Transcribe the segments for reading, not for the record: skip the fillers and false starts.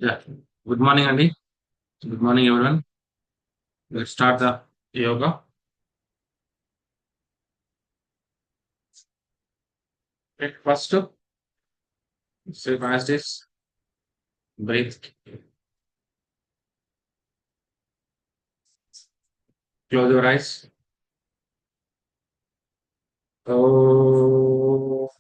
Yeah. Good morning, Andy. Good morning, everyone. Let's start the yoga. Okay, first, say as this. Breathe. Close your eyes. Oh,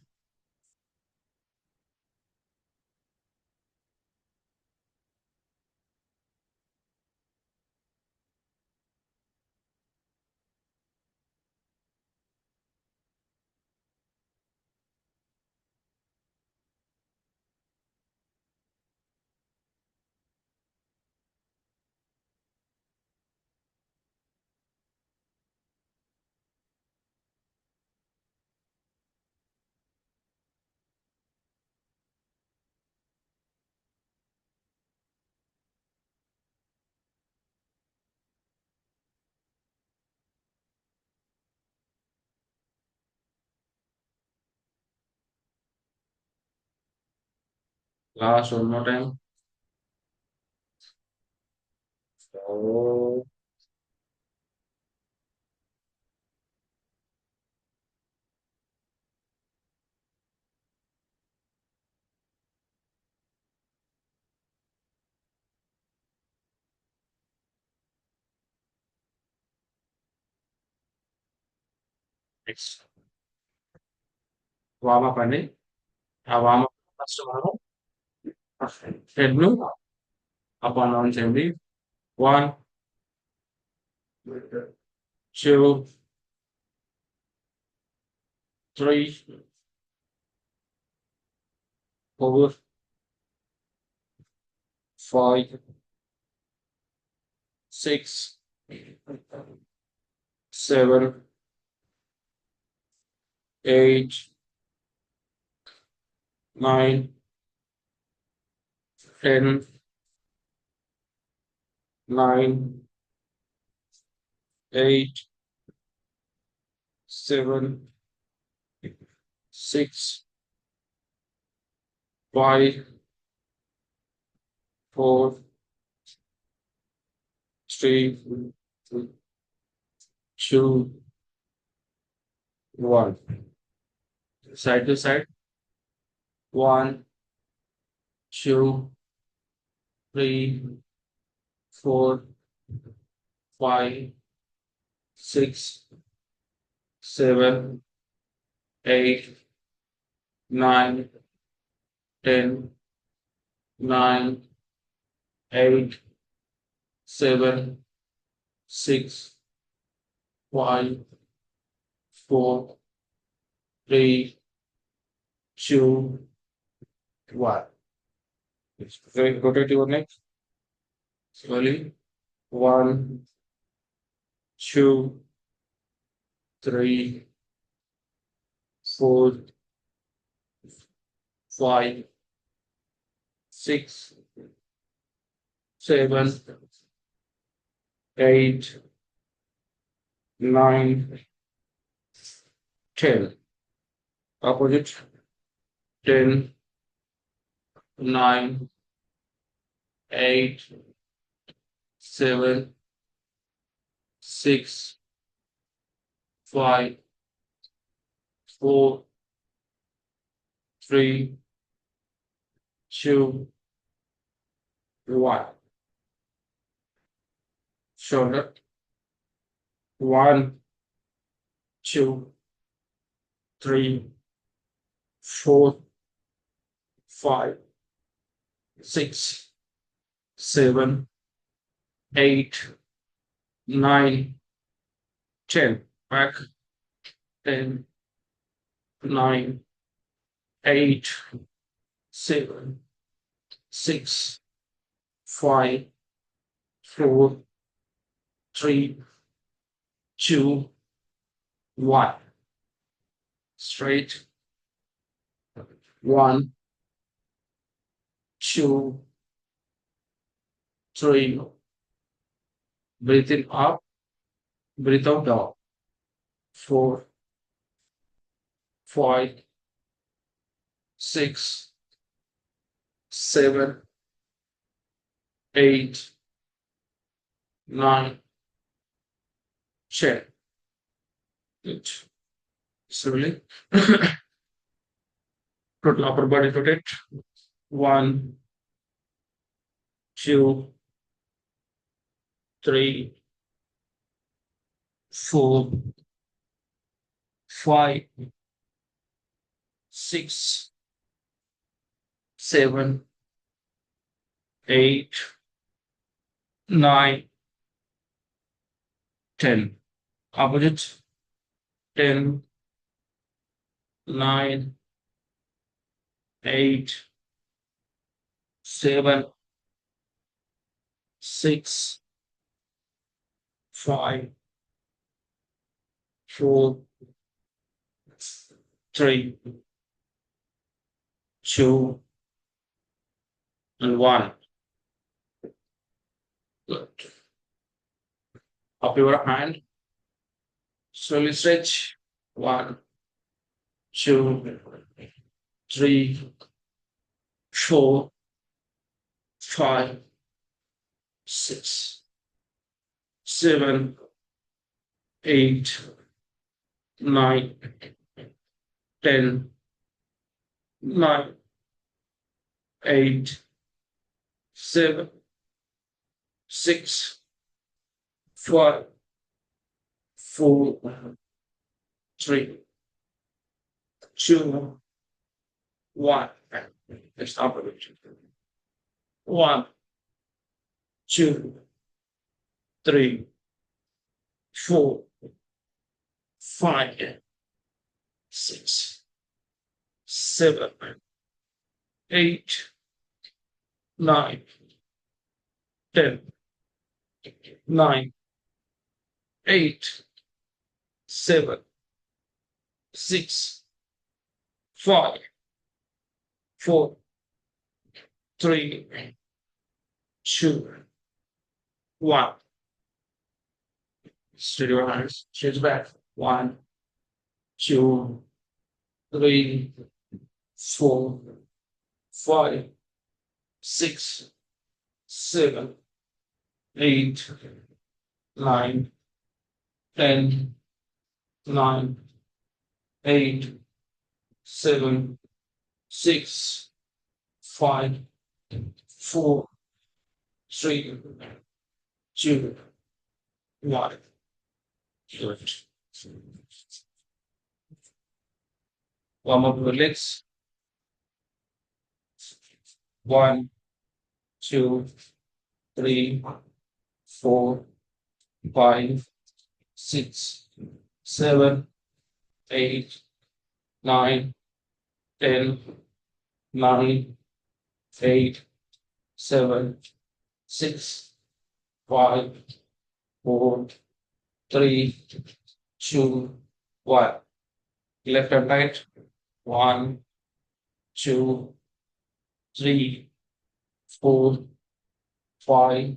last one more time. Oh, next. Warm up, Andy. ఆ warm up first మనము head ను up and down చేయండి. 1, 2, 3, 4, 5, 6, 7, 8, 9, 10, 9, 8, 7, 6, 5, 4, 3, 2, 1. Side to side. 1, 2, 3, 4, 5, 6, 7, 8, 9, 10, 9, 8, 7, 6, 5, 4, 3, 2, 1. Rotate your neck slowly. 1, 2, 3, 4, 5, 6, 7, 8, 9, 10. Opposite. 10, 9, 8, 7, 6, 5, 4, 3, 2, 1. Shoulder. 1, 2, 3, 4, 5, 6, 7, 8, 9, 10. Back. 10, 9, 8, 7, 6, 5, 4, 3, 2, 1. Straight. 1, 2, 3. Breathe in up, breathe out down. 4, 5, 6, 7, 8, 9, 10. Good. Slowly. Total upper body rotate. 1, 2, 3, 4, 5, 6, 7, 8, 9, 10. Opposite. 10, 9, 8, 7, 6, 5, 4, 3, 2, and 1. Good. Up your hand. Slowly stretch. 1, 2, 3, 4, 5, 6, 7, 8, 9, 10, 9, 8, 7, 6, 5, 4, 3, 2, 1. Stop it. 1, 2, 3, 4, 5, 6, 7, 8, 9, 10, 9, 8, 7, 6, 5, 4, 3, 2, 1. Steady your hands. Change back. 1, 2, 3, 4, 5, 6, 7, 8, 9, 10, 9, 8, 7, 6, 5, 4, 3, 2, 1. Good. Warm up your legs. 1, 2, 3, 4, 5, 6, 7, 8, 9, 10, 9, 8, 7, 6, 5, 4, 3, 2, 1. Left and right. 1, 2, 3, 4, 5,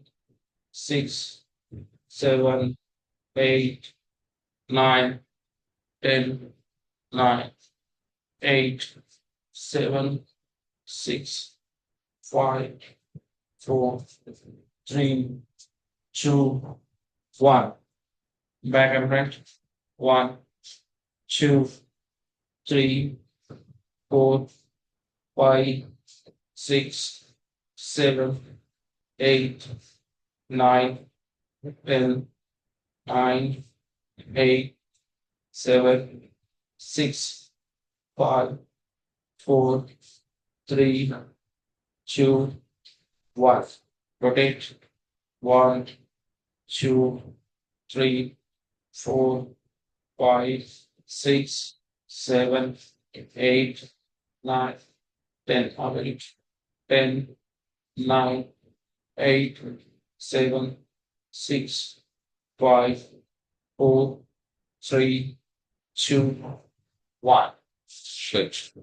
6, 7, 8, 9, 10, 9, 8, 7, 6, 5, 4, 3, 2, 1. Back and front. 1, 2, 3, 4, 5, 6, 7, 8, 9, 10, 9, 8, 7, 6, 5, 4, 3, 2, 1. Rotate. 1, 2, 3, 4, 5, 6, 7, 8, 9, 10. Already. 10, 9, 8, 7, 6, 5, 4, 3, 2, 1. Switch.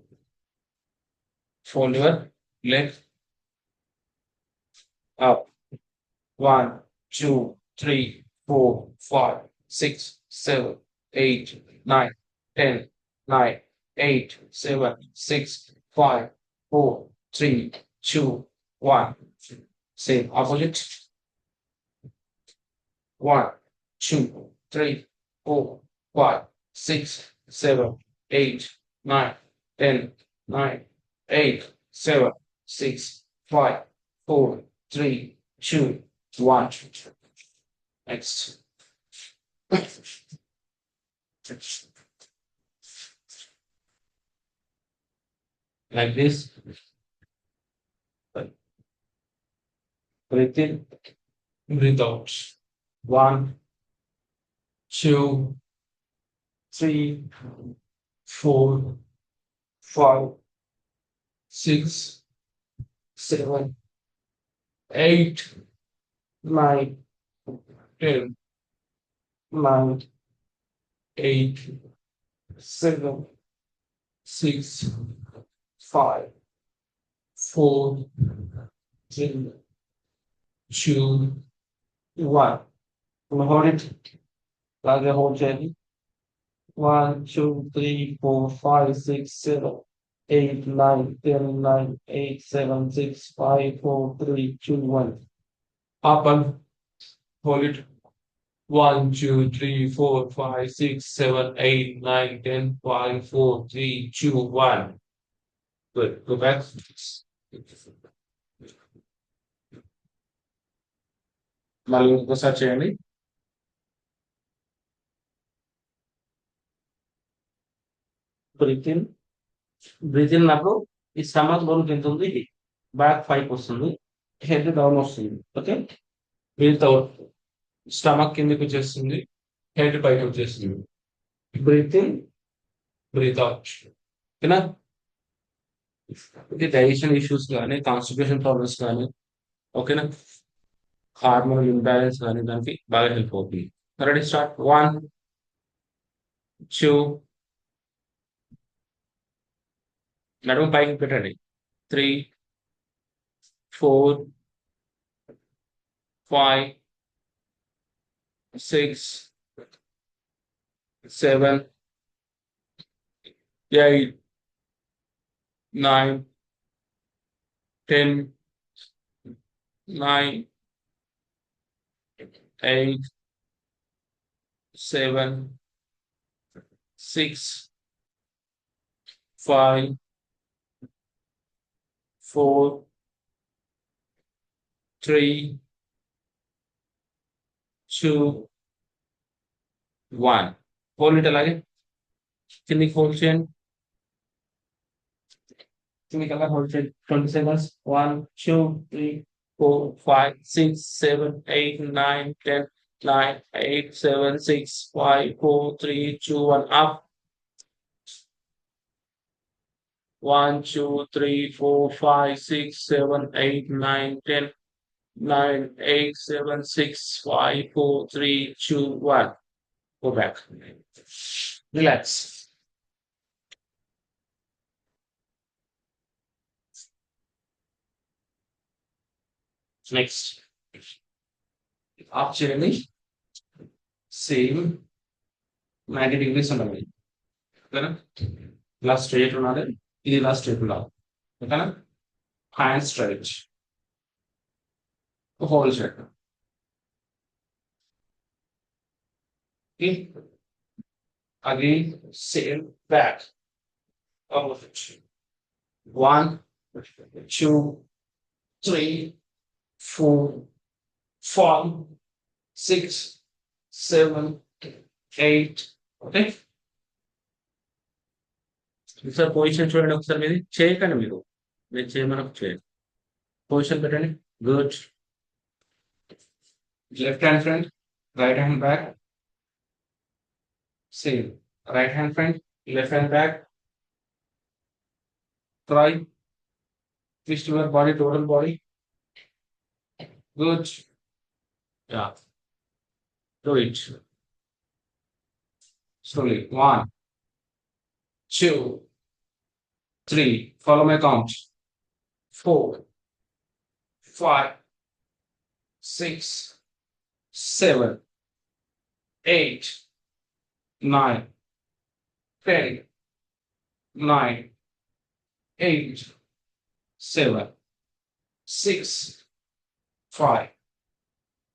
Fold your leg up. 1, 2, 3, 4, 5, 6, 7, 8, 9, 10, 9, 8, 7, 6, 5, 4, 3, 2, 1. Same opposite. 1, 2, 3, 4, 5, 6, 7, 8, 9, 10, 9, 8, 7, 6, 5, 4, 3, 2, 1. Next. Like this. Breathe in, breathe out. 1, 2, 3, 4, 5, 6, 7, 8, 9, 10, 9, 8, 7, 6, 5, 4, 3, 2, 1. Hold it like the whole journey. 1, 2, 3, 4, 5, 6, 7, 8, 9, 10, 9, 8, 7, 6, 5, 4, 3, 2, 1. Up and hold it. 1, 2, 3, 4, 5, 6, 7, 8, 9, 10, 5, 4, 3, 2, 1. Good. Go back. మళ్ళీ ఇంకోసారి చేయండి. Breath in, breath in అప్పుడు ఈ stomach లోనికి ఎంత ఉంది, back 5 వస్తుంది, head down వస్తుంది. ఓకే. బ్రీత్ అవుట్, స్టమక్ కిందకి వచ్చేస్తుంది, హెడ్ పైకి వచ్చేస్తుంది. Breathe in, breathe out. ఓకేనా. ఇది డైజెషన్ ఇష్యూస్ కానీ కాన్స్టిపేషన్ ప్రాబ్లమ్స్ కానీ, ఓకేనా, హార్మోనల్ ఇంబ్యాలెన్స్ కానీ దానికి బాగా హెల్ప్ అవుతుంది. Ready start. 1, 2, నడుము పైకి పెట్టండి. 3, 4, 5, 6, 7, 8, 9, 10, 9, 8, 7, 6, 5, 4, 3, 2, 1. హోల్డ్ ఇట్ అలాగే కిందికి హోల్డ్ చేయండి. కిందికి అలా హోల్డ్ చేయండి 20 seconds. 1, 2, 3, 4, 5, 6, 7, 8, 9, 10, 9, 8, 7, 6, 5, 4, 3, 2, 1. Up. 1, 2, 3, 4, 5, 6, 7, 8, 9, 10, 9, 8, 7, 6, 5, 4, 3, 2, 1. Go back. Relax. Next. Of చేయండి. సేమ్ 90 degrees ఉండాలి. ఓకేనా. ఇలా స్ట్రైట్ ఉండాలి, ఇది ఇలా స్ట్రైట్ ఉండాలి. ఓకేనా. హ్యాండ్ స్ట్రైట్, హోల్డ్ చేయండి. Okay. Again, same back. All of it. 1, 2, 3, 4, 5, 6, 7, 8. Okay. Sir position చూడండి ఒకసారి. మీది చేయకండి, మీరు చేయమని చేయండి. పొజిషన్ పెట్టండి. Good. Left hand front, right hand back. Same. Right hand front, left hand back. Try. Twist your body, total body. Good. Yeah. Do it. Slowly. 1, 2, 3. Follow my count. 4, 5, 6, 7, 8, 9, 10, 9, 8, 7, 6, 5,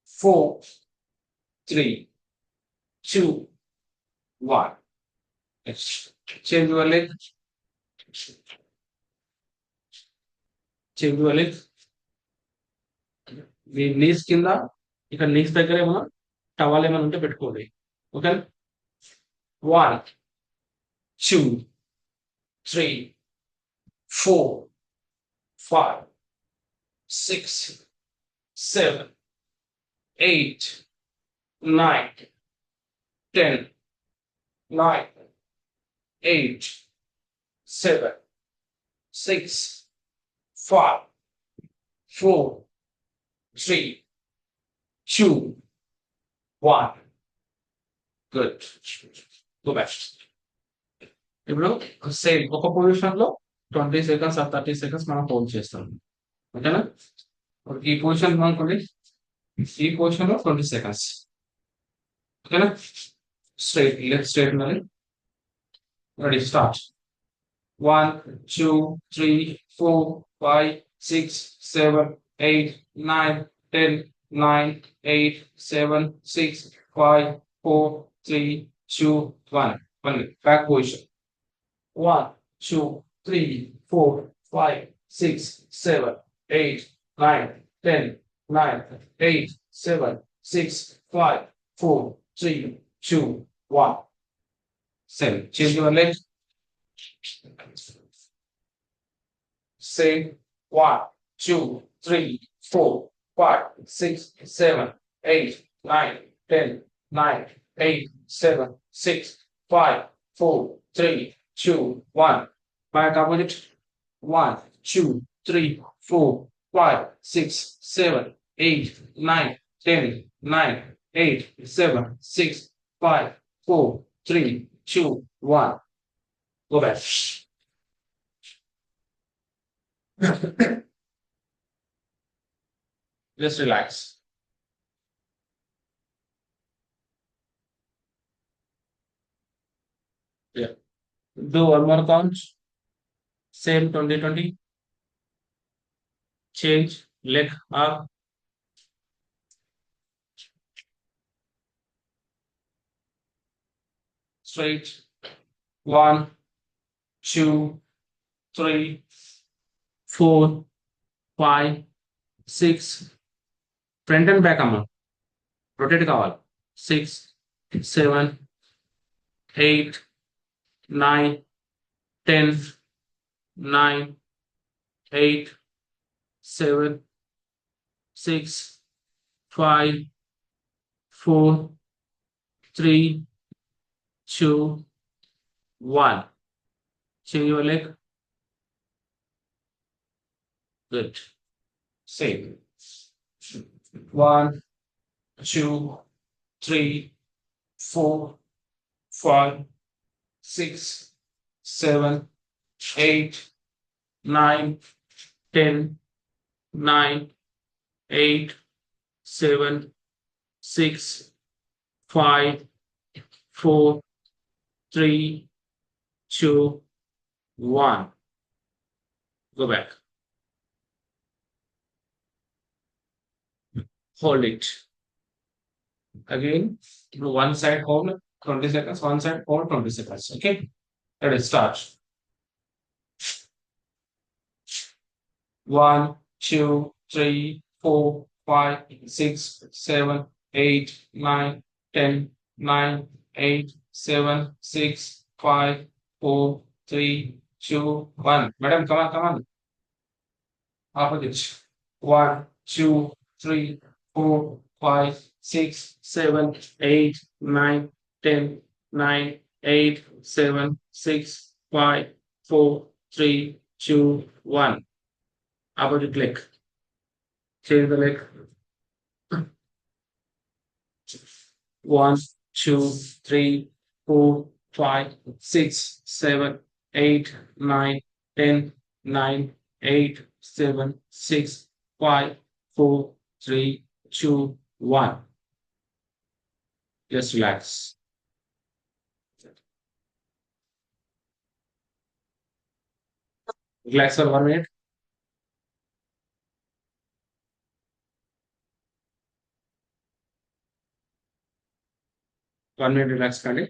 4, 3, 2, 1. Next. Change your leg. Change your leg. మీ knees కింద ఇక్కడ knees దగ్గర ఏమన్నా towel ఏమైనా ఉంటే పెట్టుకోండి. Okay, 1, 2, 3, 4, 5, 6, 7, 8, 9, 10, 9, 8, 7, 6, 5, 4, 3, 2, 1. Good. Go back. ఇప్పుడు same ఒక పొజిషన్ లో 20 సెకండ్స్ ఆర్ 30 సెకండ్స్ మనం హోల్డ్ చేస్తాం. ఓకేనా, ఈ పొజిషన్ అనుకోండి, ఈ పొజిషన్ లో 20 సెకండ్స్. ఓకేనా, స్ట్రైట్ లెఫ్ట్ స్ట్రైట్ ఉండాలి. Ready, start. 1, 2, 3, 4, 5, 6, 7, 8, 9, 10, 9, 8, 7, 6, 5, 4, 3, 2, 1. Back position. 1, 2, 3, 4, 5, 6, 7, 8, 9, 10, 9, 8, 7, 6, 5, 4, 3, 2, 1. 7. Change your leg. Say 1, 2, 3, 4, 5, 6, 7, 8, 9, 10, 9, 8, 7, 6, 5, 4, 3, 2, 1. Back opposite. 1, 2, 3, 4, 5, 6, 7, 8, 9, 10, 9, 8, 7, 6, 5, 4, 3, 2, 1. Go back. Just relax. Yeah. Do one more count. Same 20, 20. Change leg up. Straight. 1, 2, 3, 4, 5, 6. Front and back అమ్మ. Rotate కావాలి. 6, 7, 8, 9, 10, 9, 8, 7, 6, 5, 4, 3, 2, 1. Change your leg. Good. Same. 1, 2, 3, 4, 5, 6, 7, 8, 9, 10, 9, 8, 7, 6, 5, 4, 3, 2, 1. Go back. Hold it. Again, one side hold 20 seconds, one side hold 20 seconds. Okay, let us start. 1, 2, 3, 4, 5, 6, 7, 8, 9, 10, 9, 8, 7, 6, 5, 4, 3, 2, 1. Madam, come on. Opposite. 1, 2, 3, 4, 5, 6, 7, 8, 9, 10, 9, 8, 7, 6, 5, 4, 3, 2, 1. Opposite leg. Change the leg. 1, 2, 3, 4, 5, 6, 7, 8, 9, 10, 9, 8, 7, 6, 5, 4, 3, 2, 1. Just relax. Relax for 1 minute. 1 minute relax కండి.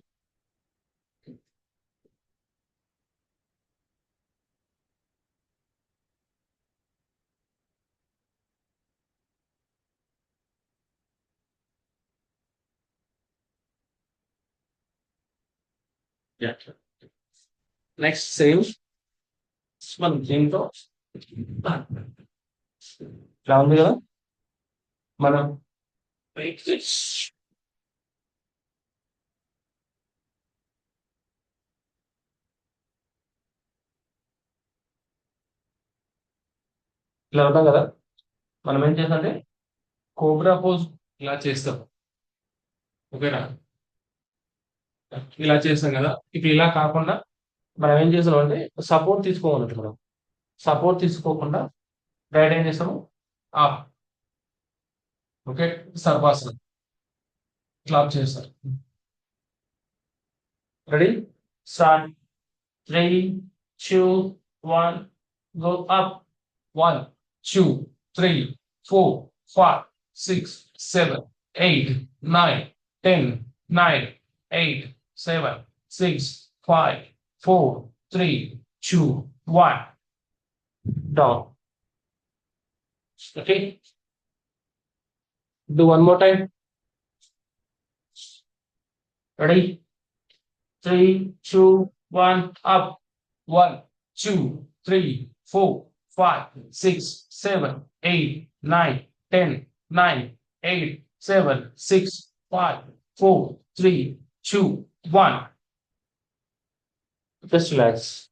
Next same మనం దీంతో ఇలా ఉంది కదా, మనం ఇలా ఉంటాం కదా, మనం ఏం చేస్తామంటే కోబ్రా పోజ్ ఇలా చేస్తాం. ఓకేనా, ఇలా చేస్తాం కదా. ఇప్పుడు ఇలా కాకుండా మనం ఏం చేస్తున్నాం అంటే సపోర్ట్ తీసుకోవాలంటే, మనం సపోర్ట్ తీసుకోకుండా డైరెక్ట్ ఏం చేస్తాము, ఆప్. ఓకే, సర్వాసనం ఇట్లా చేస్తారు. Ready, start. 3, 2, 1, go up. 1, 2, 3, 4, 5, 6, 7, 8, 9, 10, 9, 8, 7, 6, 5, 4, 3, 2, 1. Down. Okay. Do one more time. Ready? 3, 2, 1, up. 1, 2, 3, 4, 5, 6, 7, 8, 9, 10, 9, 8, 7, 6, 5, 4, 3, 2, 1. Just relax.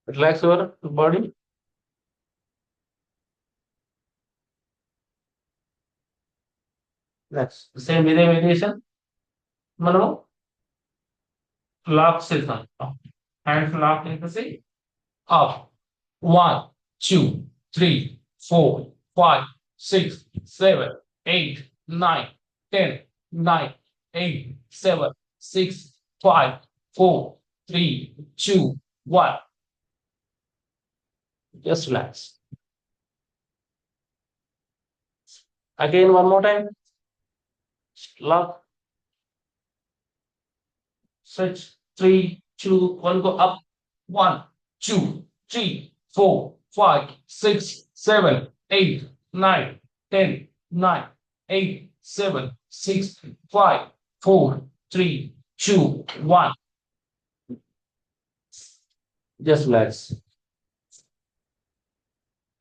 Relax your body. Next, same ఇదే వేరియేషన్ మనం లాక్ చేద్దాం. హ్యాండ్స్ లాక్ చేసేసి up. 1, 2, 3, 4, 5, 6, 7, 8, 9, 10, 9, 8, 7, 6, 5, 4, 3, 2, 1. Just relax. Again, one more time. Lock. Switch. 3, 2, 1. Go up. 1, 2, 3, 4, 5, 6, 7, 8, 9, 10, 9, 8, 7, 6, 5, 4, 3, 2, 1. Just relax.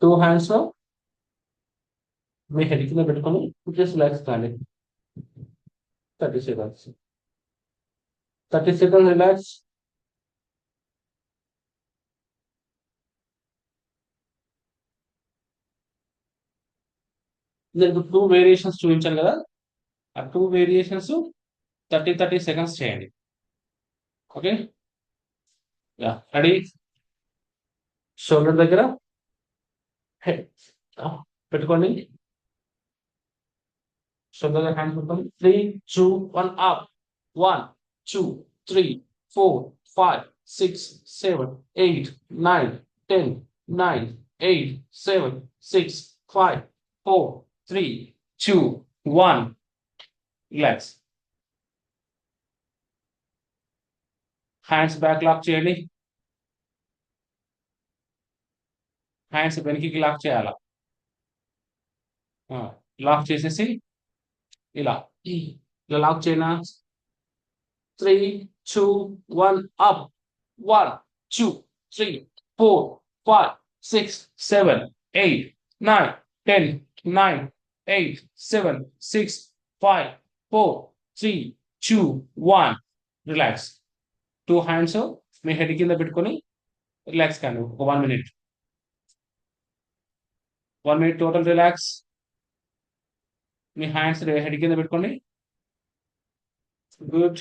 Two hands up. మీ head కింద పెట్టుకొని just relax కానీ 30 seconds. 30 seconds relax. నేను 2 variations చూపించాను కదా, ఆ 2 వేరియేషన్స్ 30 seconds చేయండి. Okay, yeah ready. షోల్డర్ దగ్గర హెడ్ పెట్టుకోండి. షోల్డర్ దగ్గర హ్యాండ్ పెట్టుకోండి. 3, 2, 1 అప్. 1, 2, 3, 4, 5, 6, 7, 8, 9, 10, 9, 8, 7, 6, 5, 4, 3, 2, 1. హ్యాండ్స్ బ్యాక్ లాక్ చేయండి. హ్యాండ్స్ వెనక్కి లాక్ చేయాలా. లాక్ చేసేసి ఇలా ఇలా లాక్ చేయనా. 3, 2, 1 అప్. 1, 2, 3, 4, 5, 6, 7, 8, 9, 10, 9, 8, 7, 6, 5, 4, 3, 2, 1. రిలాక్స్. 2 హ్యాండ్స్ మీ హెడ్ కింద పెట్టుకొని రిలాక్స్ కానీ ఒక 1 minute. 1 minute total relax. మీ హ్యాండ్స్ హెడ్ కింద పెట్టుకోండి. Good.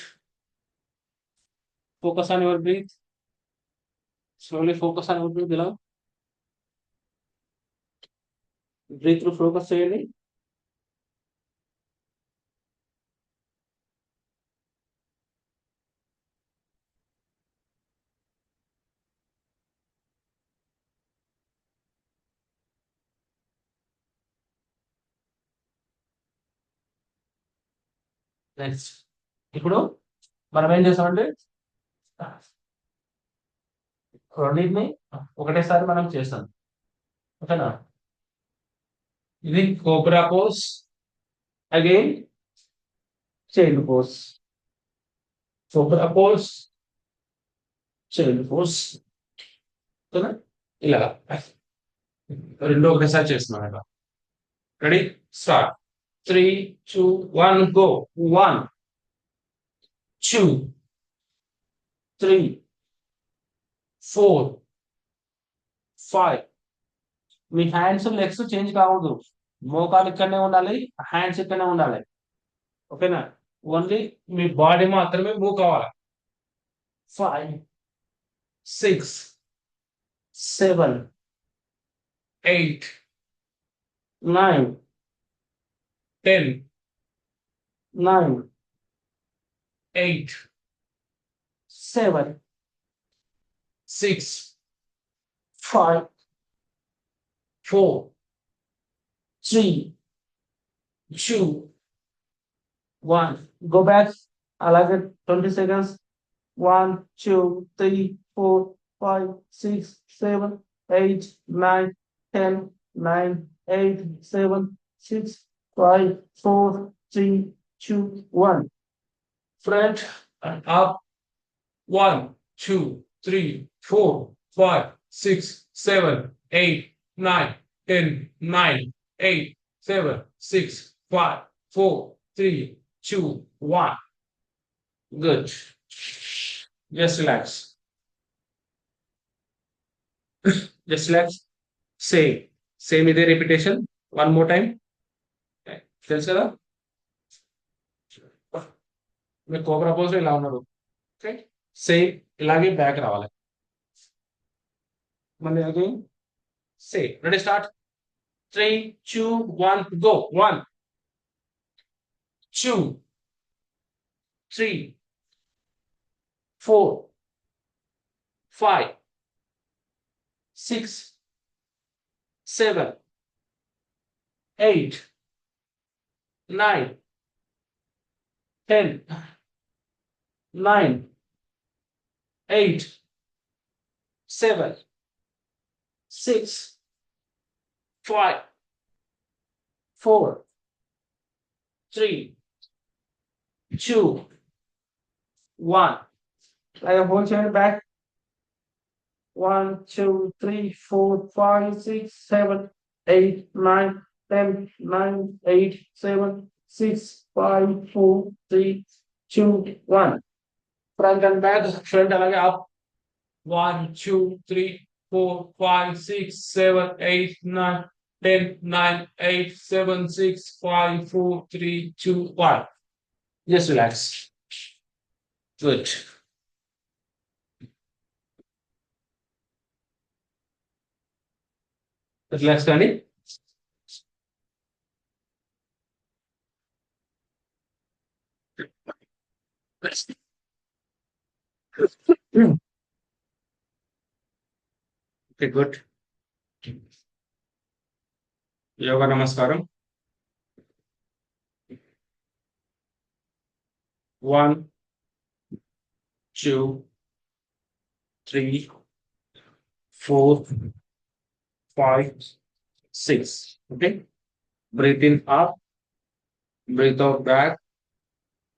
Focus on your breath. Slowly focus on your breath. ఇలా బ్రీత్ త్రూ ఫోకస్ చేయండి. నెక్స్ట్ ఇప్పుడు మనం ఏం చేస్తామంటే రెండింటిని ఒకటేసారి మనం చేస్తాం. ఓకేనా? ఇది cobra pose, again child pose. Cobra pose, child pose. ఓకేనా? ఇలాగా రెండు ఒకటేసారి చేస్తున్నాం ఇట్లా. Ready, start. 3, 2, 1 గో. 1 2 3 4 5. మీ హ్యాండ్స్ లెగ్స్ చేంజ్ కావద్దు. మోకాలు ఇక్కడనే ఉండాలి, హ్యాండ్స్ ఇక్కడనే ఉండాలి. ఓకేనా? ఓన్లీ మీ బాడీ మాత్రమే మూవ్ కావాలి. 5 6 7 8 9 10 9 8 7 6 5 4 3 2 1. Go back. అలాగే 20 seconds. 1 2 3 4 5 6 7 8 9 10 9 8 7 6 5 4 3 2 1. Front and up. 1 2 3 4 5 6 7 8 9 10 9 8 7 6 5 4 3 2 1. Good. Just relax. Just relax. Same ఇదే repetition. One more time. తెలుసు కదా? మీరు కోబ్రా పోజ్ ఇలా ఉన్నారు. ఓకే, సేమ్ ఇలాగే బ్యాక్ రావాలి. మళ్ళీ again same. Ready, start. 3 2 1 go. 1 2 3 4 5 6 7 8 9 10 9 8 7 6 5 4 3 2 1. Like a whole chair back. 1 2 3 4 5 6 7 8 9 10 9 8 7 6 5 4 3 2 1. Front and back. Front అలాగే up. 1 2 3 4 5 6 7 8 9 10 9 8 7 6 5 4 3 2 1. Just relax. Good. Relax కానీ. Okay, good. యోగా నమస్కారం. 1 2 3 4 5 6. Okay, breathe in up, breathe out back,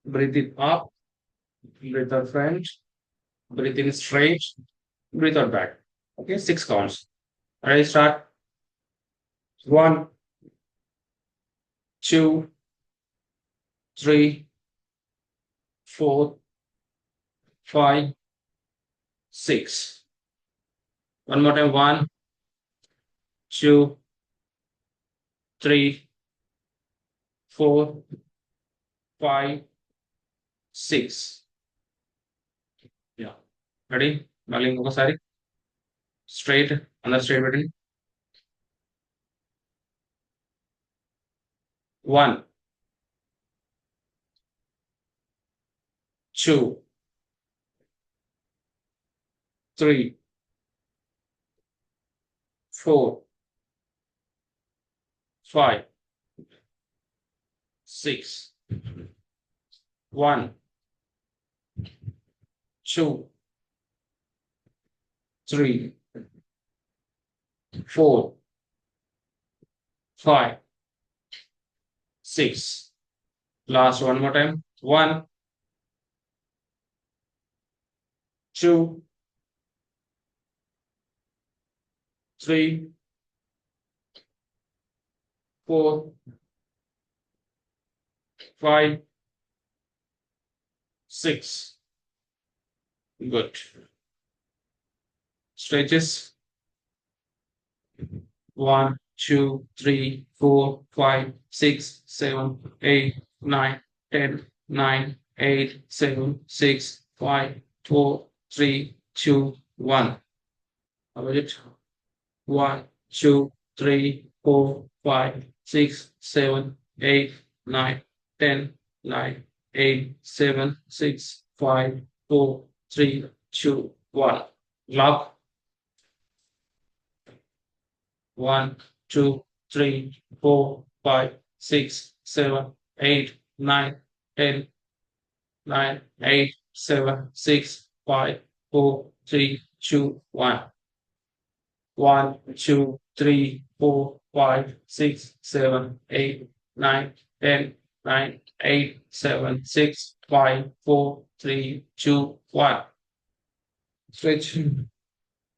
breathe in up, breathe out front, breathe in straight, breathe out back. Okay, 6 counts. Ready, start. 1 2 3 4 5 6. One more time. 1 2 3 4 5 6. Yeah. Ready? మళ్ళీ ఇంకొకసారి straight, అందరు straight పెట్టండి. 1 2 3 4 5 6 1, 2, 3, 4, 5, 6. Last one more time. 1, 2, 3, 4, 5, 6. Good. Stretches. 1, 2, 3, 4, 5, 6, 7, 8, 9, 10, 9, 8, 7, 6, 5, 4, 3, 2, 1. How is it? 1, 2, 3, 4, 5, 6, 7, 8, 9, 10, 9, 8, 7, 6, 5, 4, 3, 2, 1. Lock. 1, 2, 3, 4, 5, 6, 7, 8, 9, 10, 9, 8, 7, 6, 5, 4, 3, 2, 1. 1, 2, 3, 4, 5, 6, 7, 8, 9, 10, 9, 8, 7, 6, 5, 4, 3, 2, 1. Stretch.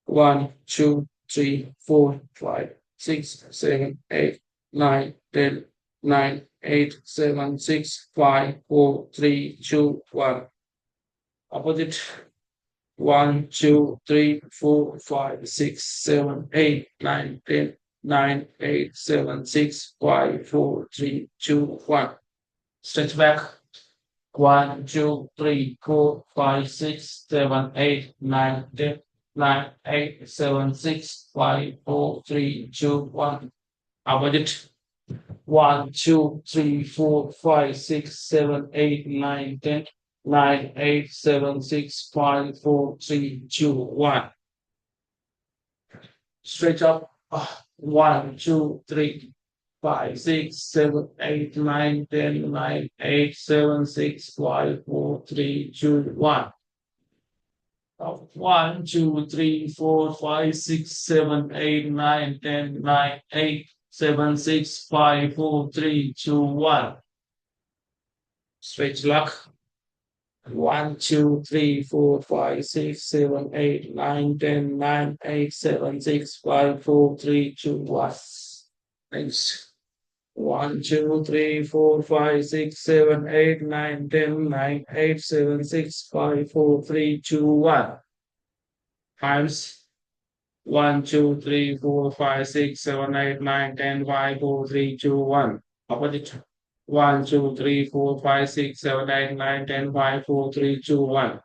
1, 2, 3, 4, 5, 6, 7, 8, 9, 10, 9, 8, 7, 6, 5, 4, 3, 2, 1. Opposite. 1, 2, 3, 4, 5, 6, 7, 8, 9, 10, 9, 8, 7, 6, 5, 4, 3, 2, 1. Stretch back. 1, 2, 3, 4, 5, 6, 7, 8, 9, 10, 9, 8, 7, 6, 5, 4, 3, 2, 1. Opposite. 1, 2, 3, 4, 5, 6, 7, 8, 9, 10, 9, 8, 7, 6, 5, 4, 3, 2, 1. Stretch up. 1, 2, 3, 5, 6, 7, 8, 9, 10, 9, 8, 7, 6, 5, 4, 3, 2, 1. 1, 2, 3, 4, 5, 6, 7, 8, 9, 10, 9, 8, 7, 6, 5, 4, 3, 2, 1. Stretch lock. 1, 2, 3, 4, 5, 6, 7, 8, 9, 10, 9, 8, 7, 6, 5, 4, 3, 2, 1. Next. 1, 2, 3, 4, 5, 6, 7, 8, 9, 10, 9, 8, 7, 6, 5, 4, 3, 2, 1. Times. 1, 2, 3, 4, 5, 6, 7, 8, 9, 10, 5, 4, 3, 2, 1. Opposite. 1, 2, 3, 4, 5, 6, 7, 8, 9, 10, 5, 4, 3, 2, 1.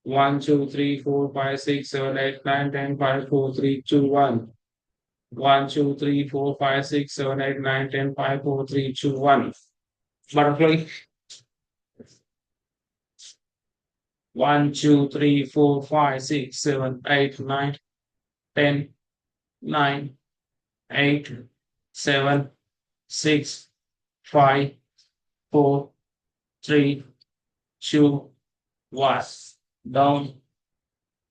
1, 2, 3, 4, 5, 6, 7, 8, 9, 10, 5, 4, 3, 2, 1. 1, 2, 3, 4, 5, 6, 7, 8, 9, 10, 5, 4, 3, 2, 1. Butterfly. 1, 2, 3, 4, 5, 6, 7, 8, 9, 10, 9, 8, 7, 6, 5, 4, 3, 2, 1. Down.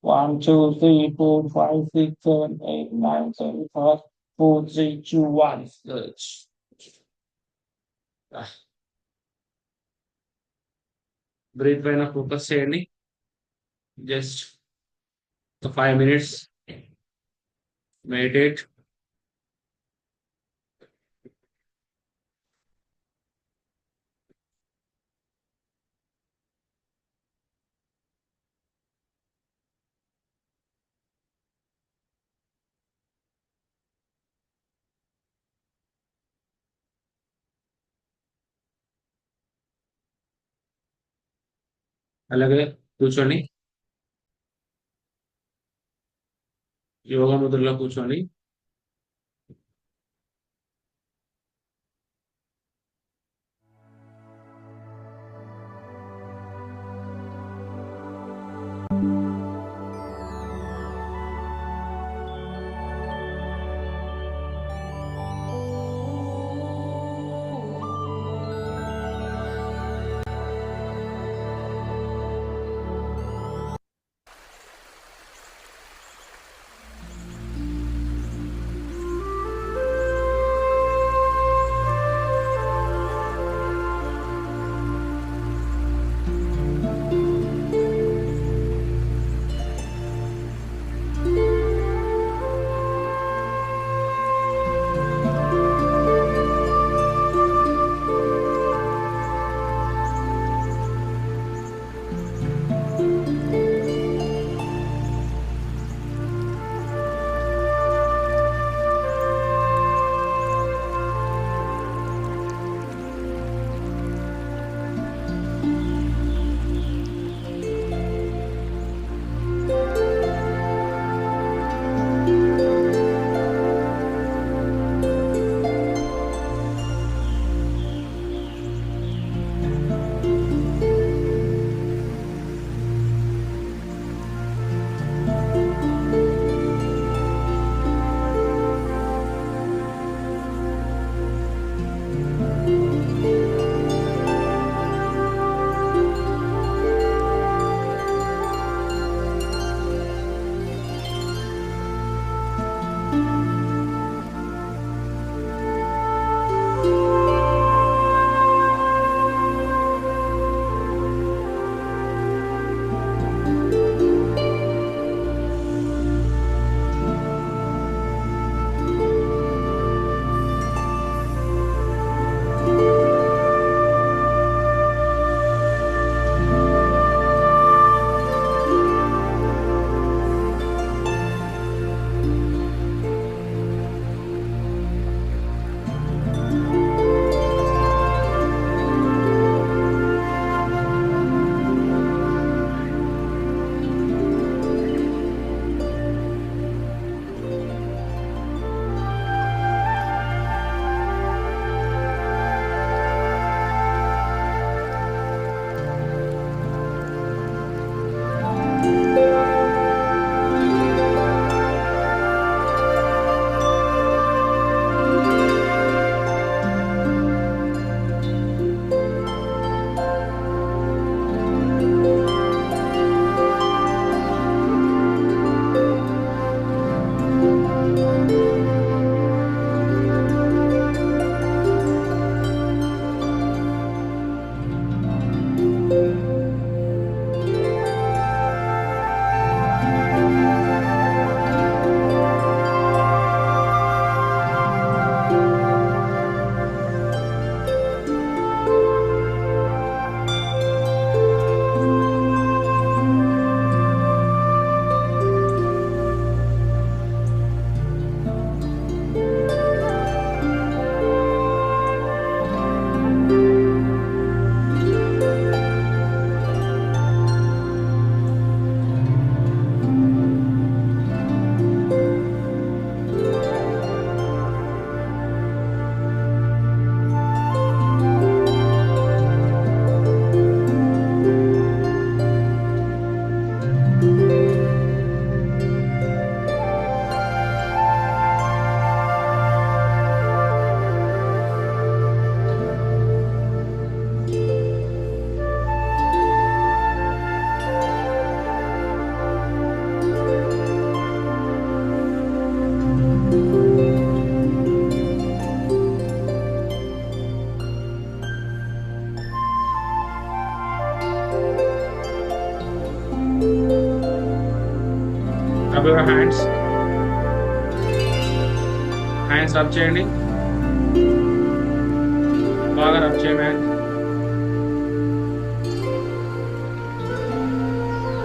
1, 2, 3, 4, 5, 6, 7, 8, 9, 10, 5, 4, 3, 2, 1. Good. Breath పైన focus చేయండి. Just 5 minutes. Meditate. అలాగే కూర్చోండి. యోగా ముద్రలో కూర్చోండి. Rub your hands. Hands rub చేయండి, బాగా rub చేయండి hands.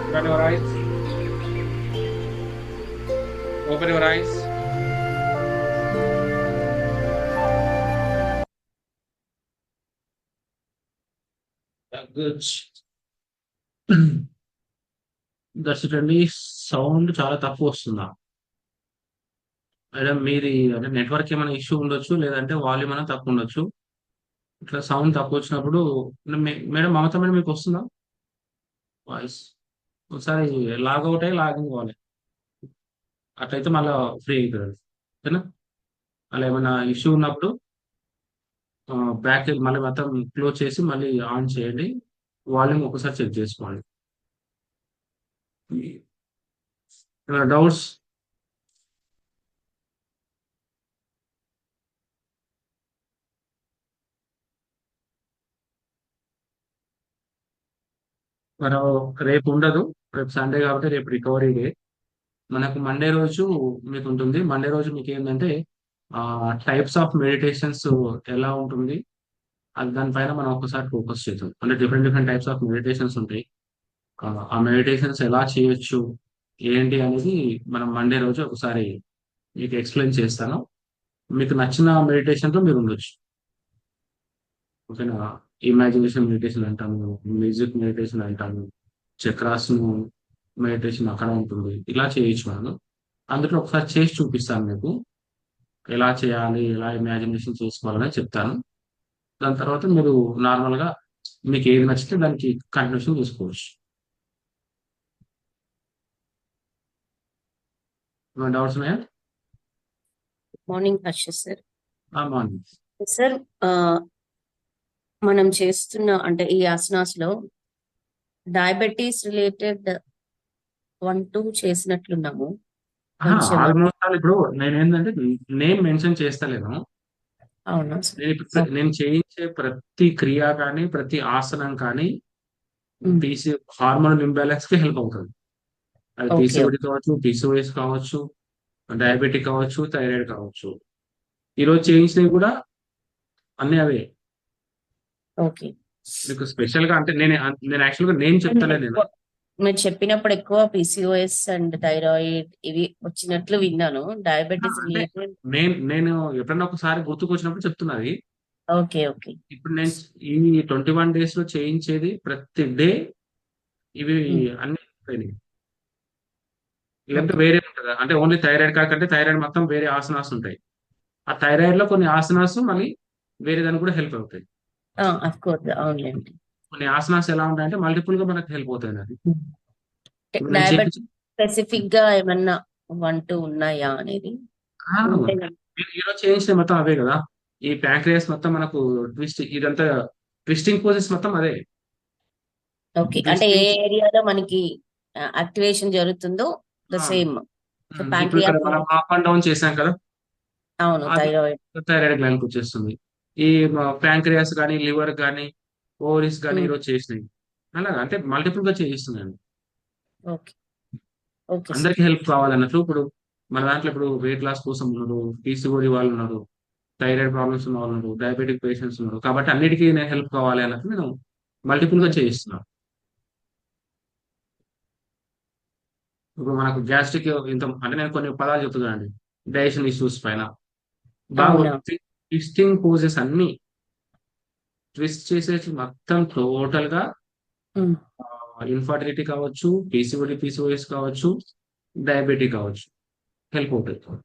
Open your eyes. Open your eyes. Good. That's it అండి. సౌండ్ చాలా తక్కువ వస్తుందా? మేడం మీరు అంటే నెట్వర్క్ ఏమైనా ఇష్యూ ఉండొచ్చు, లేదంటే వాల్యూమ్ అయినా తక్కువ ఉండొచ్చు. ఇట్లా సౌండ్ తక్కువ వచ్చినప్పుడు మేడం మమత మేడం మీకు వస్తుందా వాయిస్? ఒకసారి లాగౌట్ అయ్యి లాగిన్ కావాలి, అట్లయితే మళ్ళీ ఫ్రీ అవుతుంది. ఓకేనా? అలా ఏమైనా ఇష్యూ ఉన్నప్పుడు బ్యాక్ మళ్ళీ మొత్తం క్లోజ్ చేసి మళ్ళీ ఆన్ చేయండి, వాల్యూమ్ ఒకసారి చెక్ చేసుకోండి. డౌట్స్? మనం రేపు ఉండదు, రేపు సండే కాబట్టి రేపు రికవరీ డే. మనకు మండే రోజు మీకు ఉంటుంది. మండే రోజు మీకు ఏంటంటే టైప్స్ ఆఫ్ మెడిటేషన్స్ ఎలా ఉంటుంది అది దానిపైన మనం ఒకసారి ఫోకస్ చేద్దాం. అంటే different different types of meditations ఉంటాయి. ఆ మెడిటేషన్స్ ఎలా చేయొచ్చు ఏంటి అనేది మనం మండే రోజు ఒకసారి మీకు ఎక్స్ప్లెయిన్ చేస్తాను. మీకు నచ్చిన మెడిటేషన్తో మీరు ఉండొచ్చు. ఓకేనా? ఇమాజినేషన్ మెడిటేషన్ అంటాము, మ్యూజిక్ మెడిటేషన్ అంటాము, చక్రాస్ మెడిటేషన్ అక్కడ ఉంటుంది. ఇలా చేయొచ్చు మనం. అందులో ఒకసారి చేసి చూపిస్తాను మీకు, ఎలా చేయాలి, ఎలా ఇమాజినేషన్ చేసుకోవాలని చెప్తాను. దాని తర్వాత మీరు నార్మల్గా మీకు ఏది నచ్చితే దానికి కంటిన్యూషన్ చేసుకోవచ్చు. ఏమైనా డౌట్స్ ఉన్నాయా? Morning Harsha sir. Morning sir మనం చేస్తున్న అంటే ఈ ఆసనాస్ లో డయాబెటీస్ రిలేటెడ్ 1-2 చేసినట్లున్నాము. కొంచెం ఆల్మోస్ట్ ఆల్ ఇప్పుడు నేను ఏంటంటే నేమ్ మెన్షన్ చేస్తలేను. అవునా సార్? నేను చేయించే ప్రతి క్రియ కానీ ప్రతి ఆసనం కానీ పీసీ హార్మోన్ ఇంబ్యాలెన్స్ కి హెల్ప్ అవుతుంది. అది ఓకే పీసీఓడి కావచ్చు, పీసీఓఎస్ కావచ్చు, డయాబెటిక్ కావచ్చు, థైరాయిడ్ కావచ్చు. ఈరోజు చేయించినవి కూడా అన్ని అవే. ఓకే. మీకు స్పెషల్ గా అంటే నేను యాక్చువల్ గా నేను చెప్తాను. నేను మీరు చెప్పినప్పుడు ఎక్కువ పిసిఓఎస్ అండ్ థైరాయిడ్ ఇవి వచ్చినట్లు విన్నాను. డయాబెటీస్ అంటే రిలేటెడ్. నేను ఎప్పుడన్నా ఒకసారి గుర్తుకొచ్చినప్పుడు చెప్తున్నది. Okay okay. ఇప్పుడు నేను ఈ 21 days లో చేయించేది ప్రతి డే ఇవి అన్ని ఉంటాయి. లేకపోతే వేరే ఉంటుందా అంటే ఓన్లీ థైరాయిడ్ కాకంటే థైరాయిడ్ మొత్తం వేరే ఆసనాస్ ఉంటాయి. ఆ థైరాయిడ్ లో కొన్ని ఆసనాస్ మళ్ళీ వేరే దానికి కూడా హెల్ప్ అవుతాయి. అఫ్ కోర్స్ అవునులేండి. కొన్ని ఆసనాస్ ఎలా ఉంటాయంటే మల్టిపుల్ గా మనకు హెల్ప్ అవుతాయి. అది ఇప్పుడు నేను డయాబెటిస్ చేయించి స్పెసిఫిక్ గా ఏమన్నా 1-2 ఉన్నాయా అనేది ఉంటే ఈరోజు చేయించిన మొత్తం అవే కదా. ఈ ప్యాంక్రియాస్ మొత్తం మనకు ఇదంతా ట్విస్టింగ్ పోజెస్ మొత్తం అదే. ఓకే. అంటే ఏ ఏరియాలో మనకి యాక్టివేషన్ జరుగుతుందో ద సేమ్. ఇప్పుడు ఇక్కడ మనం అప్ అండ్ డౌన్ చేసాం కదా, అవును. అది థైరాయిడ్. థైరాయిడ్ గ్లాండ్ వచ్చేస్తుంది. ఈ ప్యాంక్రియాస్ కానీ లివర్ కానీ ఓవరీస్ కానీ ఈరోజు చేసినాయి. అలాగా అంటే మల్టిపుల్ గా చేయిస్తున్నాను. Okay okay sir. అందరికి హెల్ప్ కావాలన్నట్లు ఇప్పుడు మన దాంట్లో ఇప్పుడు వెయిట్ లాస్ కోసం ఉన్నారు, పీసీఓడి వాళ్ళు ఉన్నారు, థైరాయిడ్ ప్రాబ్లమ్స్ ఉన్న వాళ్ళు ఉన్నారు, డయాబెటిక్ పేషెంట్స్ ఉన్నారు. కాబట్టి అన్నిటికీ నేను హెల్ప్ కావాలి అన్నట్టు నేను మల్టిపుల్ గా చేయిస్తున్నాను. ఇప్పుడు మనకు గ్యాస్ట్రిక్ ఇంత అంటే నేను కొన్ని పదాలు చెప్తున్నానండి. డైజెషన్ ఇష్యూస్ పైన బాగా అవునా? ట్విస్టింగ్ పోజెస్ అన్ని ట్విస్ట్ చేసేసి మొత్తం టోటల్ గా ఇన్ఫర్టిలిటీ కావచ్చు, పీసీఓడి పీసీఓఎస్ కావచ్చు, డయాబెటిక్ కావచ్చు, హెల్ప్ అవుతుంది.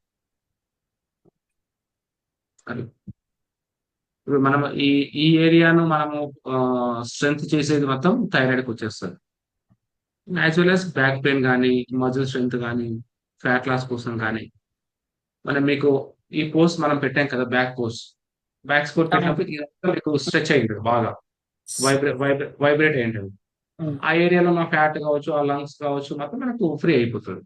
అది ఇప్పుడు మనం ఈ ఏరియాను మనము స్ట్రెంగ్త్ చేసేది మొత్తం థైరాయిడ్కి వచ్చేస్తుంది. As well as back pain కానీ, మజిల్ స్ట్రెంగ్త్ కానీ, ఫ్యాట్ లాస్ కోసం కానీ మనం మీకు ఈ పోస్ట్ మనం పెట్టాం కదా, బ్యాక్ పోస్ట్. బ్యాక్ స్కోర్ పెట్టినప్పుడు ఇదంతా మీకు స్ట్రెచ్ అయ్యింది బాగా, వైబ్రేట్ అయ్యింది. ఆ ఏరియాలో మా ఫ్యాట్ కావచ్చు, ఆ లంగ్స్ కావచ్చు మొత్తం మనకు ఫ్రీ అయిపోతుంది.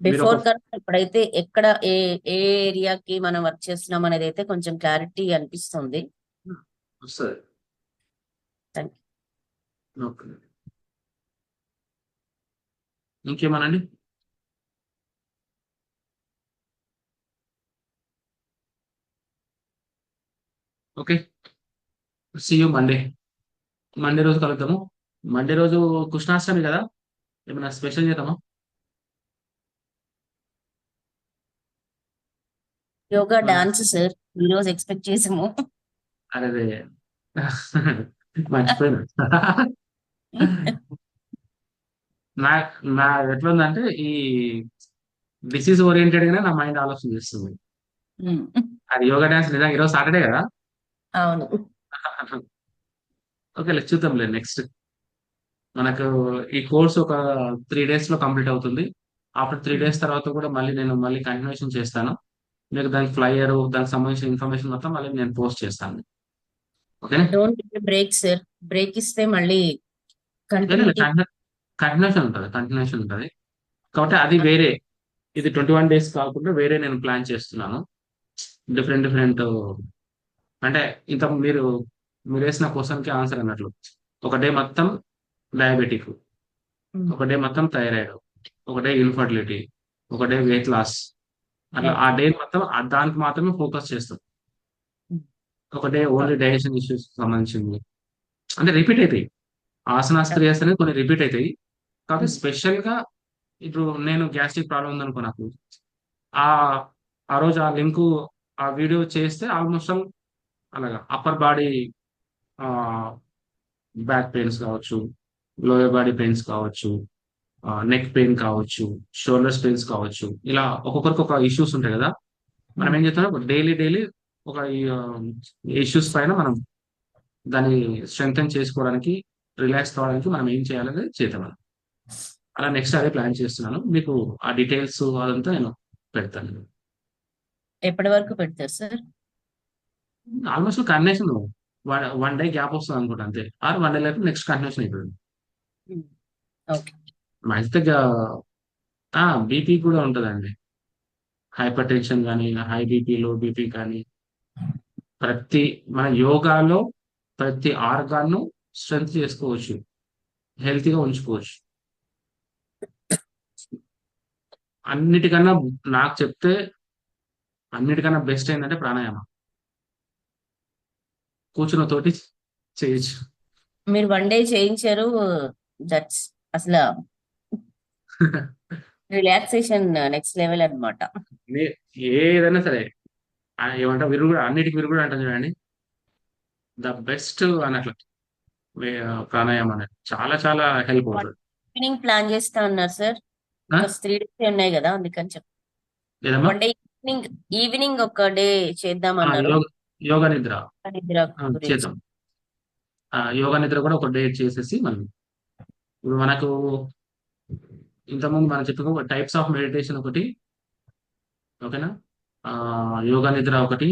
బిఫోర్ కన్నా ఇప్పుడైతే ఎక్కడ ఏ ఏ ఏరియాకి మనం వర్క్ చేస్తున్నాం అనేది అయితే కొంచెం క్లారిటీ అనిపిస్తుంది. వస్తుంది. Thank okay. ఇంకేమనండి? Okay, see you Monday. Monday రోజు కలుద్దాము. మండే రోజు కృష్ణాష్టమి కదా, ఏమైనా స్పెషల్ చేద్దామా? యోగా ఏమన్నా డాన్స్ సార్ ఈ రోజు ఎక్స్పెక్ట్ చేసాము. అదే మర్చిపోయినా. నా నా ఎట్లుందంటే ఈ డిసీజ్ ఓరియంటెడ్ గానే నా మైండ్ ఆలోచన చేస్తుంది. ఉమ్. అది యోగా డాన్స్ నిజంగా ఈరోజు సాటర్డే కదా. అవును. ఓకే, చూద్దాంలే నెక్స్ట్. మనకు ఈ కోర్స్ ఒక 3 days లో కంప్లీట్ అవుతుంది. ఆఫ్టర్ 3 days తర్వాత కూడా మళ్ళీ కంటిన్యూషన్ చేస్తాను. మీకు దానికి ఫ్లైయర్, దానికి సంబంధించిన ఇన్ఫర్మేషన్ మొత్తం మళ్ళీ నేను పోస్ట్ చేస్తాను. ఓకేనా? Don't break sir. బ్రేక్ ఇస్తే మళ్ళీ లేదు, కంటిన్యూటీ. కంటిన్యూషన్ ఉంటుంది కాబట్టి అది వేరే. ఇది 21 days కాకుండా వేరే నేను ప్లాన్ చేస్తున్నాను. డిఫరెంట్ డిఫరెంట్ అంటే ఇంత మీరు వేసిన క్వశ్చన్కి ఆన్సర్ అన్నట్లు. ఒక డే మొత్తం డయాబెటిక్, ఒక డే మొత్తం థైరాయిడ్, ఒక డే ఇన్ఫర్టిలిటీ, ఒక డే వెయిట్ లాస్. అట్లా ఆ డే మొత్తం దానికి మాత్రమే ఫోకస్ చేస్తాం. ఒక డే ఓన్లీ డైజెషన్ ఇష్యూస్ సంబంధించింది. అంటే రిపీట్ అవుతాయి. ఆసనాస్ క్రియాస్ అనేది కొన్ని రిపీట్ అవుతాయి. కాబట్టి స్పెషల్ గా ఇప్పుడు నేను గ్యాస్ట్రిక్ ప్రాబ్లం ఉందనుకో నాకు, ఆ ఆ రోజు ఆ లింక్, ఆ వీడియో చేస్తే ఆల్మోస్ట్ ఆల్ అలాగా అప్పర్ బాడీ బ్యాక్ పెయిన్స్ కావచ్చు, లోయర్ బాడీ పెయిన్స్ కావచ్చు, నెక్ పెయిన్ కావచ్చు, షోల్డర్స్ పెయిన్స్ కావచ్చు, ఇలా ఒక్కొక్కరికి ఒక ఇష్యూస్ ఉంటాయి కదా. మనం ఏం చేస్తాం, డైలీ డైలీ ఒక ఇష్యూస్ పైన మనం దాన్ని స్ట్రెంగ్తన్ చేసుకోవడానికి, రిలాక్స్ కావడానికి మనం ఏం చేయాలని చేద్దాం. అలా నెక్స్ట్ అదే ప్లాన్ చేస్తున్నాను. మీకు ఆ డీటెయిల్స్ అదంతా నేను పెడతాను. ఎప్పటి వరకు పెడతారు sir? Almost continuation 1 day gap వస్తుంది అనుకుంటా అంతే. ఆర్ 1 day లేకపోతే నెక్స్ట్ కంటిన్యూషన్ అయిపోయింది. ఓకే. అయితే బీపీ కూడా ఉంటుందండి. హైపర్ టెన్షన్ కానీ, హై బీపీ, లో బీపీ కానీ, మన యోగాలో ప్రతి ఆర్గాన్ స్ట్రెంగ్త్ చేసుకోవచ్చు, హెల్తీగా ఉంచుకోవచ్చు. అన్నిటికన్నా నాకు చెప్తే అన్నిటికన్నా బెస్ట్ ఏంటంటే ప్రాణాయామం. కూర్చున్న తోటి చేయొచ్చు. మీరు 1 డే చేయించారు. దట్స్ అసలు రిలాక్సేషన్ నెక్స్ట్ లెవెల్ అన్నమాట. నే- ఏదైనా సరే ఏమంటారు విరుగుడు, అన్నిటికి విరుగుడు అంటారు చూడండి. ద బెస్ట్ అన్నట్లు ప్రాణాయామం అనేది చాలా చాలా హెల్ప్ అవుతుంది. ఈవినింగ్ ప్లాన్ చేస్తా అన్నారు సార్. ఆ? ఒక 3 days ఉన్నాయి కదా, అందుకని చెప్పి లేదమ్మా. 1 డే ఈవినింగ్ ఈవినింగ్ ఒక డే చేద్దామన్నారు. యోగ యోగ నిద్ర నిద్ర గురించి. చేద్దాం. యోగా నిద్ర కూడా ఒక డేట్ చేసేసి మనం ఇప్పుడు మనకు ఇంతకుముందు మనం చెప్పుకో టైప్స్ ఆఫ్ మెడిటేషన్ ఒకటి, ఓకేనా, ఆ యోగా నిద్ర ఒకటి,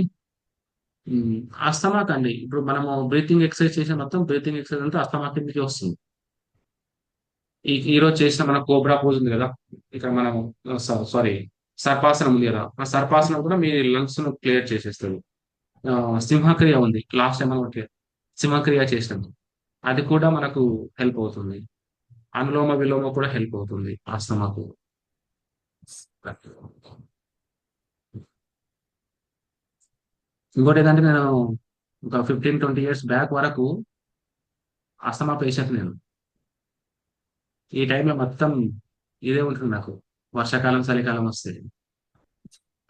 అస్తమాక్ అండి. ఇప్పుడు మనము బ్రీతింగ్ ఎక్సర్సైజ్ చేసే మొత్తం బ్రీతింగ్ ఎక్సర్సైజ్ అంతా అస్తమా కిందకి వస్తుంది. ఈ రోజు చేసిన మన కోబ్రా పోజ్ ఉంది కదా, ఇక్కడ మనం సారీ సర్పాసనం ఉంది కదా, ఆ సర్పాసనం కూడా మీ లంగ్స్ ను క్లియర్ చేసేస్తుంది. సింహక్రియ ఉంది, లాస్ట్ టైం మనం సింహక్రియ చేసినాం, అది కూడా మనకు హెల్ప్ అవుతుంది. అనులోమ విలోమ కూడా హెల్ప్ అవుతుంది ఆస్తమాకు. ఇంకోటి ఏంటంటే నేను ఒక 15-20 years బ్యాక్ వరకు ఆస్తమా పేషెంట్ నేను. ఈ టైంలో మొత్తం ఇదే ఉంటుంది నాకు, వర్షాకాలం చలికాలం వస్తే.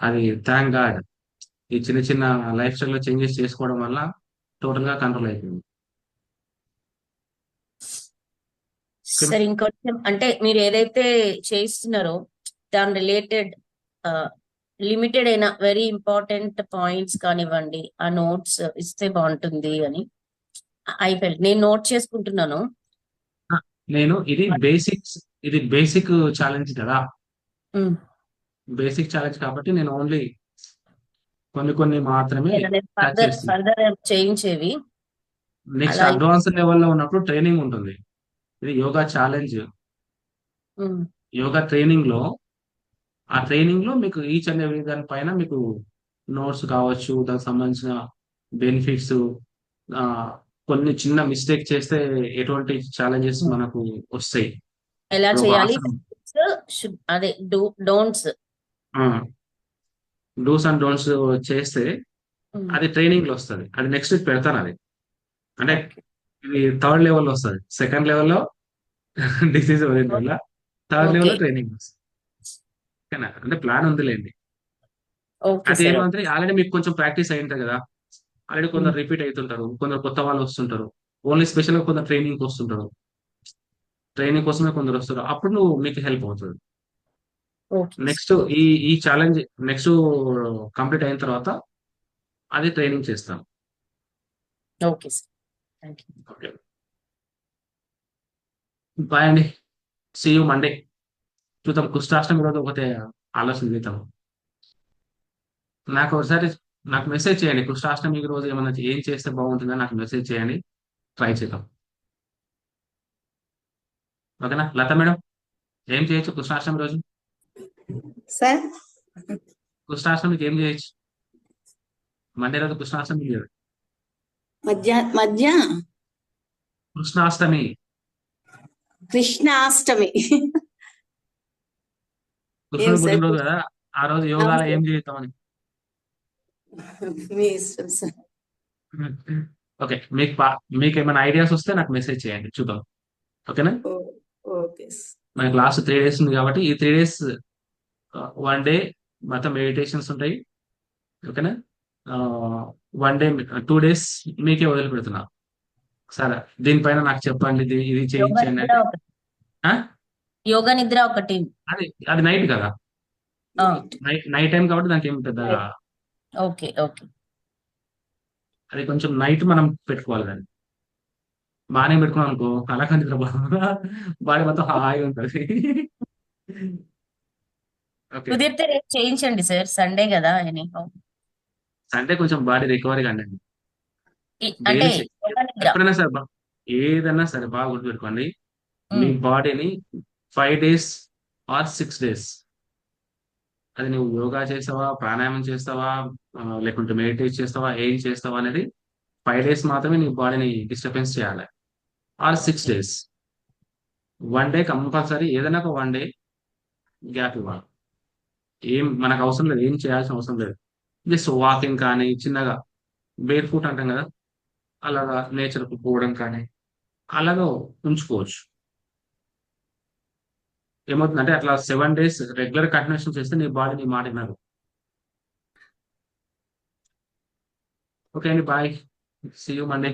అది థ్యాంక్ గాడ్ ఈ చిన్న చిన్న లైఫ్ స్టైల్లో చేంజెస్ చేసుకోవడం వల్ల టోటల్ గా కంట్రోల్ అయిపోయింది. ఓకే. సరే, ఇంకొంచెం అంటే మీరు ఏదైతే చేస్తున్నారో దాని రిలేటెడ్ లిమిటెడ్ అయిన వెరీ ఇంపార్టెంట్ పాయింట్స్ కానివ్వండి, ఆ నోట్స్ ఇస్తే బాగుంటుంది అని అయిపోయింది. నేను నోట్ చేసుకుంటున్నాను. నేను ఇది బేసిక్ ఛాలెంజ్ కదా. బేసిక్ ఛాలెంజ్ కాబట్టి నేను ఓన్లీ కొన్ని కొన్ని మాత్రమే టచ్ ఫర్దర్ చేస్తున్నాను. ఫర్దర్ చేయించేవి నెక్స్ట్ అలా. అడ్వాన్స్ లెవెల్లో ఉన్నప్పుడు ట్రైనింగ్ ఉంటుంది. ఇది యోగా ఛాలెంజ్. ఉమ్, యోగా ట్రైనింగ్ లో మీకు ఈచ్ అండ్ ఎవ్రీ దాని పైన మీకు నోట్స్ కావచ్చు, దానికి సంబంధించిన బెనిఫిట్స్, ఆ కొన్ని చిన్న మిస్టేక్ చేస్తే ఎటువంటి ఛాలెంజెస్ మనకు వస్తాయి. ఎలా ఇప్పుడు ఒక చేయాలి, ఆసనం అదే డోంట్స్. డూస్ అండ్ డోంట్స్ చేస్తే అది ట్రైనింగ్ లో వస్తుంది. అది నెక్స్ట్ వీక్ పెడతాను అది. అంటే ఓకే. ఇది థర్డ్ లెవెల్లో వస్తుంది. సెకండ్ లెవెల్లో డిసీజ్ ఓరియంటెడ్ వల్ల, థర్డ్ ఓకే. లెవెల్లో ట్రైనింగ్ వస్తుంది. ఓకేనా? అంటే ప్లాన్ ఉందిలేండి. ఓకే అది సార్. ఏమంటే ఆల్రెడీ మీకు కొంచెం ప్రాక్టీస్ అయి ఉంటుంది కదా. ఆల్రెడీ కొందరు రిపీట్ అవుతుంటారు, కొందరు కొత్త వాళ్ళు వస్తుంటారు, ఓన్లీ స్పెషల్ గా కొందరు ట్రైనింగ్ వస్తుంటారు, ట్రైనింగ్ కోసమే కొందరు వస్తారు. అప్పుడు నువ్వు మీకు హెల్ప్ అవుతుంది. ఓకే. నెక్స్ట్ ఈ ఈ ఛాలెంజ్ నెక్స్ట్ కంప్లీట్ అయిన తర్వాత అది ట్రైనింగ్ చేస్తాం. Okay sir. Thank you. Okay, bye అండి. See you Monday. చూద్దాం, కృష్ణాష్టమి రోజు ఒకటే ఆలోచన చేద్దాం. నాకు ఒకసారి నాకు మెసేజ్ చేయండి, కృష్ణాష్టమి రోజు ఏమన్నా ఏం చేస్తే బాగుంటుందో నాకు మెసేజ్ చేయండి, ట్రై చేద్దాం. ఓకేనా లత మేడం? ఏం చేయొచ్చు కృష్ణాష్టమి రోజు? సార్ కృష్ణాష్టమికి ఏం చేయొచ్చు? మండే రోజు కృష్ణాష్టమి లేదు. మధ్య కృష్ణాష్టమి. కృష్ణాష్టమి. కృష్ణుడు సార్ పుట్టినరోజు కదా, ఆ రోజు యోగాలో ఏం చేద్దామని. మీ ఇష్టం సార్. ఓకే, మీకు ఏమైనా ఐడియాస్ వస్తే నాకు మెసేజ్ చేయండి, చూద్దాం. ఓకేనా? ఓకే మనకి లాస్ట్ 3 days ఉంది కాబట్టి ఈ 3 days 1 day మొత్తం మెడిటేషన్స్ ఉంటాయి. ఓకేనా? 1 day 2 days మీకే వదిలిపెడుతున్నా. సరే, దీనిపైన నాకు చెప్పండి, ఇది యోగా చేయించండి నిద్ర అంటే ఒకటి. ఆ? యోగా నిద్ర ఒకటి. అది అది నైట్ కదా, నైట్ టైం కాబట్టి దానికి ఏం పెద్దగా. ఓకే. ఓకే. అది కొంచెం నైట్ మనం పెట్టుకోవాలి దాన్ని. మార్నింగ్ పెట్టుకున్నాం అనుకో అలాగే నిద్ర బాడీ మొత్తం హాయిగా ఉంటుంది. ఓకే, కుదిరితే రేపు చేయించండి సార్, సండే కదా ఎనీహౌ. సండే కొంచెం బాడీ రికవరీ కండి. అంటే డైలీ యోగా నిద్ర. ఎప్పుడైనా సరే ఏదైనా సరే బాగా గుర్తుపెట్టుకోండి. మీ ఉమ్. బాడీని 5 days ఆర్ 6 days, అది నువ్వు యోగా చేస్తావా, ప్రాణాయామం చేస్తావా, లేకుంటే మెడిటేట్ చేస్తావా, ఏం చేస్తావా అనేది 5 days మాత్రమే నీ బాడీని డిస్టర్బెన్స్ చేయాలి, ఆర్ 6 days. 1 day కంపల్సరీ, ఏదైనా ఒక 1 day గ్యాప్ ఇవ్వాలి. ఏం మనకు అవసరం లేదు, ఏం చేయాల్సిన అవసరం లేదు. జస్ట్ వాకింగ్ కానీ, చిన్నగా బేర్ ఫుట్ అంటాం కదా, అలాగా నేచర్కు పోవడం కానీ అలాగా ఉంచుకోవచ్చు. ఏమవుతుందంటే అట్లా 7 days రెగ్యులర్ కంటిన్యూషన్ చేస్తే నీ బాడీ నీ మాట వినదు. ఓకే అండి, బాయ్. See you Monday.